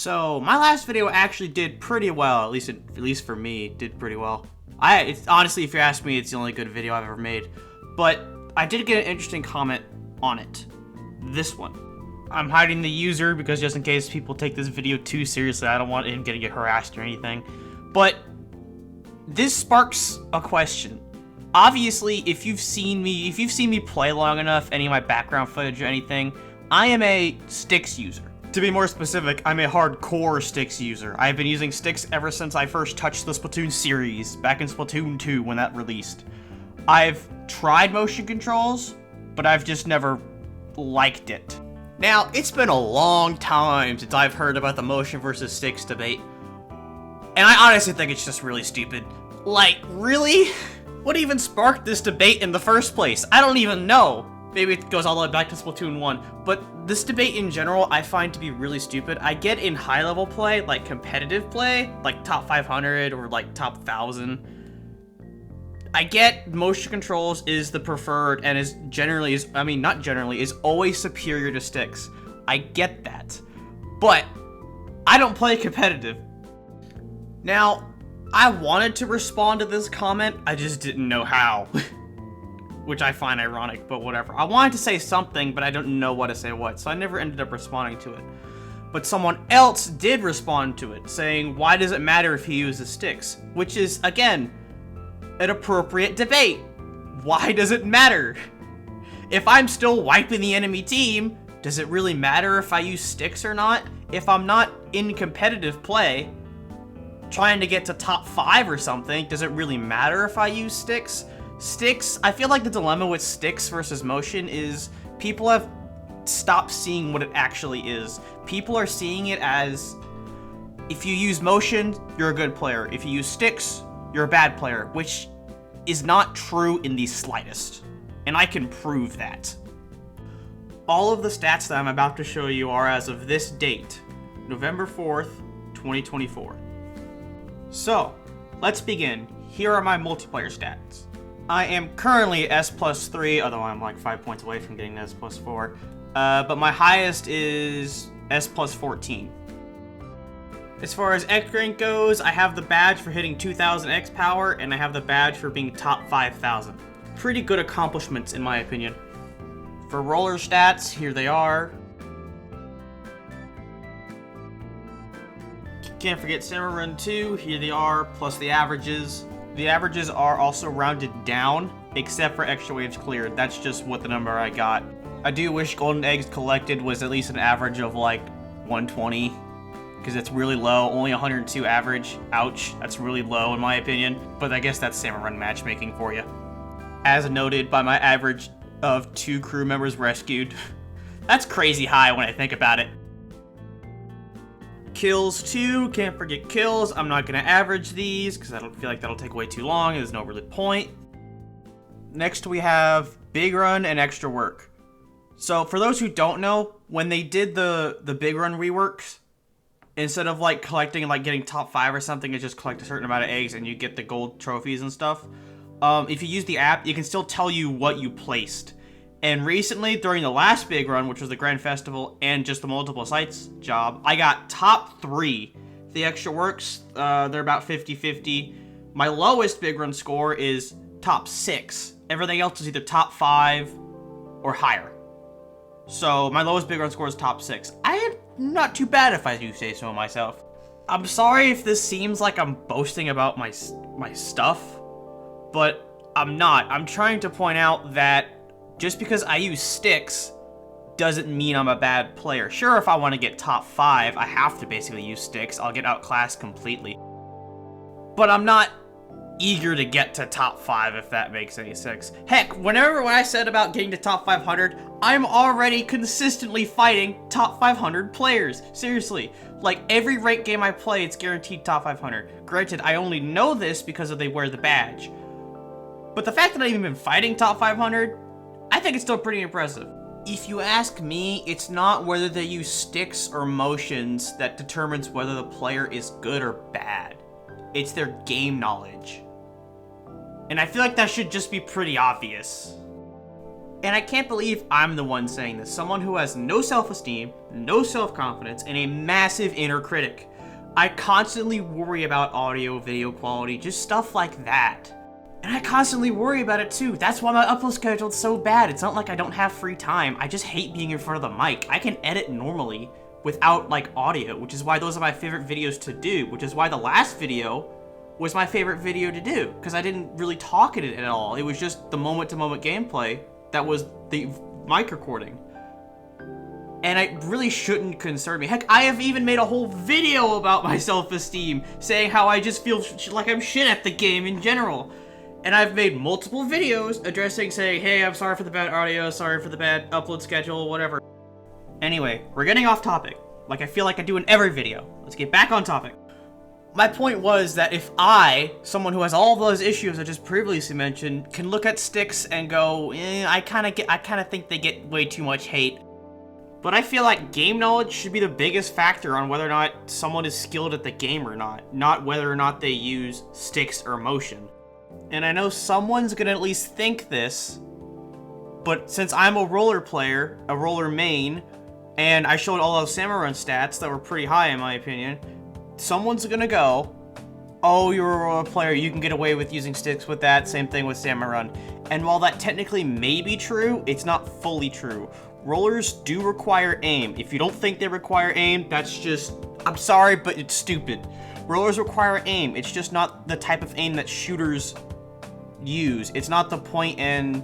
So my last video actually did pretty well, at least for me, did pretty well. It's honestly, if you ask me, it's the only good video I've ever made. But I did get an interesting comment on it. This one. I'm hiding the user because just in case people take this video too seriously, I don't want him to get harassed or anything. But this sparks a question. Obviously, if you've seen me play long enough, any of my background footage or anything, I am a Styx user. To be more specific, I'm a hardcore Styx user. I've been using Styx ever since I first touched the Splatoon series, back in Splatoon 2 when that released. I've tried motion controls, but I've just never liked it. Now, it's been a long time since I've heard about the motion versus Styx debate, and I honestly think it's just really stupid. Like, really? What even sparked this debate in the first place? I don't even know. Maybe it goes all the way back to Splatoon 1, but this debate in general I find to be really stupid. I get in high-level play, like competitive play, like top 500 or like top 1,000. I get motion controls is the preferred and is always superior to Styx. I get that, but I don't play competitive. Now, I wanted to respond to this comment, I just didn't know how. Which I find ironic, but whatever. I wanted to say something, but I don't know what to say what, so I never ended up responding to it. But someone else did respond to it, saying, why does it matter if he uses Styx? Which is, again, an appropriate debate. Why does it matter? If I'm still wiping the enemy team, does it really matter if I use Styx or not? If I'm not in competitive play, trying to get to top 5 or something, does it really matter if I use Styx? Styx, I feel like the dilemma with Styx versus motion is people have stopped seeing what it actually is. People are seeing it as, if you use motion, you're a good player. If you use Styx, you're a bad player, which is not true in the slightest. And I can prove that. All of the stats that I'm about to show you are as of this date, November 4th, 2024. So, let's begin. Here are my multiplayer stats. I am currently S+3, although I'm like 5 points away from getting S+4. But my highest is S+14. As far as X rank goes, I have the badge for hitting 2,000 X power, and I have the badge for being top 5,000. Pretty good accomplishments, in my opinion. For roller stats, here they are. Can't forget Cinema Run 2, here they are, plus the averages. The averages are also rounded down, except for extra waves cleared. That's just what the number I got. I do wish golden eggs collected was at least an average of like 120, because it's really low, only 102 average. Ouch, that's really low in my opinion, but I guess that's Salmon Run matchmaking for you. As noted by my average of 2 crew members rescued. That's crazy high when I think about it. Kills 2, can't forget kills. I'm not going to average these because I don't feel like that'll take way too long. There's no really point. Next we have Big Run and Extra Work. So for those who don't know, when they did the Big Run reworks, instead of like collecting and like getting top 5 or something, it just collect a certain amount of eggs and you get the gold trophies and stuff. If you use the app, it can still tell you what you placed. And recently, during the last Big Run, which was the Grand Festival and just the multiple sites job, I got top 3. The Extra Works, they're about 50-50. My lowest Big Run score is top 6. Everything else is either top 5 or higher. So my lowest Big Run score is top 6. I am not too bad if I do say so myself. I'm sorry if this seems like I'm boasting about my stuff, but I'm not. I'm trying to point out that just because I use Styx doesn't mean I'm a bad player. Sure, if I want to get top 5, I have to basically use Styx. I'll get outclassed completely. But I'm not eager to get to top 5, if that makes any sense. Heck, when I said about getting to top 500, I'm already consistently fighting top 500 players. Seriously. Like, every ranked game I play, it's guaranteed top 500. Granted, I only know this because they wear the badge. But the fact that I've even been fighting top 500, I think it's still pretty impressive. If you ask me, it's not whether they use Styx or motions that determines whether the player is good or bad. It's their game knowledge. And I feel like that should just be pretty obvious. And I can't believe I'm the one saying this. Someone who has no self-esteem, no self-confidence, and a massive inner critic. I constantly worry about audio, video quality, just stuff like that. And I constantly worry about it too. That's why my upload schedule is so bad. It's not like I don't have free time. I just hate being in front of the mic. I can edit normally without like audio, which is why those are my favorite videos to do, which is why the last video was my favorite video to do, because I didn't really talk in it at all. It was just the moment-to-moment gameplay that was the mic recording. And it really shouldn't concern me. Heck, I have even made a whole video about my self-esteem, saying how I just feel like I'm shit at the game in general. And I've made multiple videos addressing, saying, hey, I'm sorry for the bad audio, sorry for the bad upload schedule, whatever. Anyway, we're getting off topic, like I feel like I do in every video. Let's get back on topic. My point was that if I, someone who has all those issues I just previously mentioned, can look at sticks and go, I kind of think they get way too much hate. But I feel like game knowledge should be the biggest factor on whether or not someone is skilled at the game or not whether or not they use sticks or motion. And I know someone's gonna at least think this, but since I'm a roller player, a roller main, and I showed all those Salmon Run stats that were pretty high in my opinion, someone's gonna go, oh, you're a roller player, you can get away with using sticks with that, same thing with Salmon Run. And while that technically may be true, it's not fully true. Rollers do require aim. If you don't think they require aim, that's just, I'm sorry, but it's stupid. Rollers require aim. It's just not the type of aim that shooters use. It's not the point and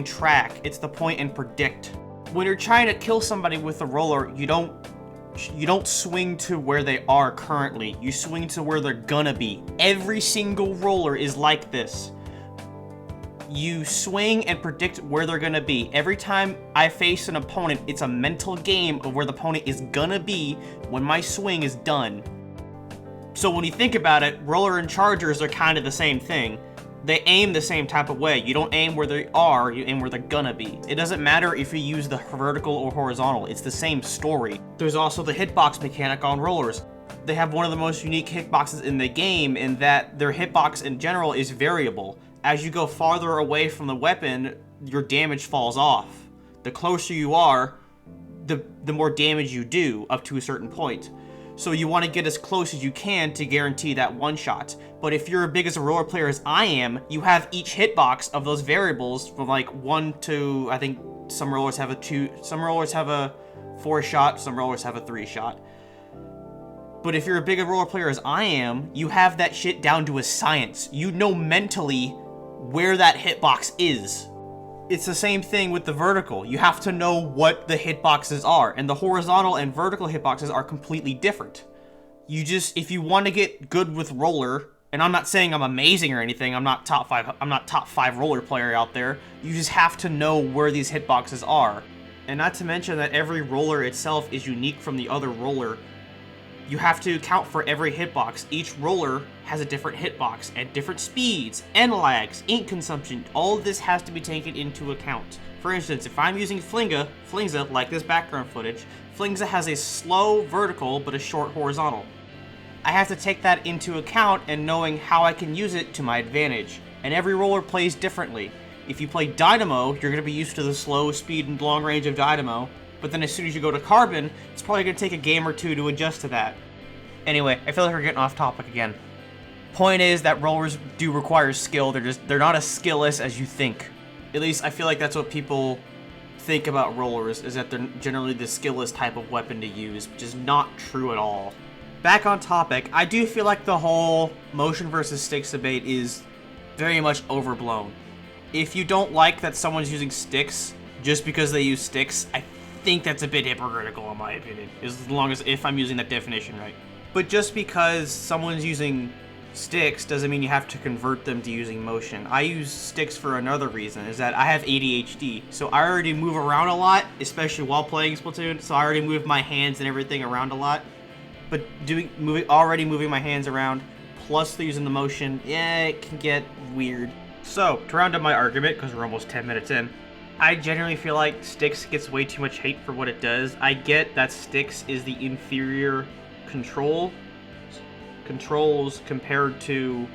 track. It's the point and predict. When you're trying to kill somebody with a roller, you don't swing to where they are currently. You swing to where they're gonna be. Every single roller is like this. You swing and predict where they're gonna be. Every time I face an opponent, it's a mental game of where the opponent is gonna be when my swing is done. So when you think about it, roller and chargers are kind of the same thing. They aim the same type of way. You don't aim where they are, you aim where they're gonna be. It doesn't matter if you use the vertical or horizontal, it's the same story. There's also the hitbox mechanic on rollers. They have one of the most unique hitboxes in the game in that their hitbox in general is variable. As you go farther away from the weapon, your damage falls off. The closer you are, the more damage you do up to a certain point. So you want to get as close as you can to guarantee that one shot. But if you're as big as a roller player as I am, you have each hitbox of those variables from like 1 to, I think some rollers have a 2, some rollers have a 4 shot, some rollers have a 3 shot. But if you're as big a roller player as I am, you have that shit down to a science. You know mentally where that hitbox is. It's the same thing with the vertical. You have to know what the hitboxes are, and the horizontal and vertical hitboxes are completely different. If you want to get good with roller, and I'm not saying I'm amazing or anything, I'm not top 5 roller player out there, you just have to know where these hitboxes are. And not to mention that every roller itself is unique from the other roller. You have to account for every hitbox. Each roller has a different hitbox at different speeds, and lags, ink consumption. All of this has to be taken into account. For instance, if I'm using Flingza, like this background footage, Flingza has a slow vertical but a short horizontal. I have to take that into account and knowing how I can use it to my advantage. And every roller plays differently. If you play Dynamo, you're going to be used to the slow speed and long range of Dynamo. But then as soon as you go to Carbon, it's probably going to take a game or two to adjust to that. Anyway, I feel like we're getting off topic again. Point is that rollers do require skill. They're not as skillless as you think. At least I feel like that's what people think about rollers, is that they're generally the skillless type of weapon to use, which is not true at all. Back on topic, I do feel like the whole motion versus sticks debate is very much overblown. If you don't like that someone's using sticks just because they use sticks, I think that's a bit hypocritical in my opinion, if I'm using that definition right. But just because someone's using sticks doesn't mean you have to convert them to using motion. I use sticks for another reason, is that I have ADHD, so I already move around a lot, especially while playing Splatoon, so I already move my hands and everything around a lot. But already moving my hands around, plus using the motion, yeah, it can get weird. So, to round up my argument, because we're almost 10 minutes in, I generally feel like sticks gets way too much hate for what it does. I get that sticks is the inferior controls compared to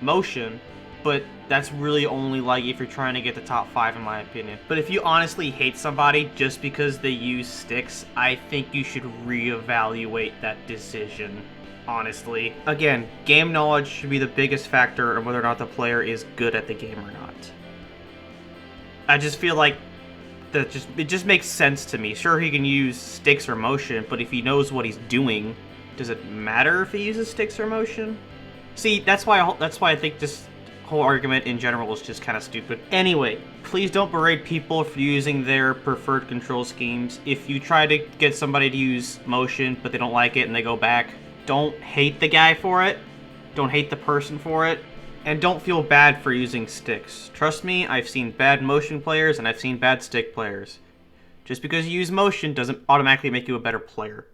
motion, but that's really only like if you're trying to get the top 5 in my opinion. But if you honestly hate somebody just because they use sticks, I think you should reevaluate that decision, honestly. Again, game knowledge should be the biggest factor in whether or not the player is good at the game or not. I just feel like it just makes sense to me. Sure, he can use sticks or motion, but if he knows what he's doing, does it matter if he uses sticks or motion? See, that's why I think this whole argument in general is just kind of stupid. Anyway, please don't berate people for using their preferred control schemes. If you try to get somebody to use motion, but they don't like it and they go back, don't hate the guy for it. Don't hate the person for it. And don't feel bad for using sticks. Trust me, I've seen bad motion players and I've seen bad stick players. Just because you use motion doesn't automatically make you a better player.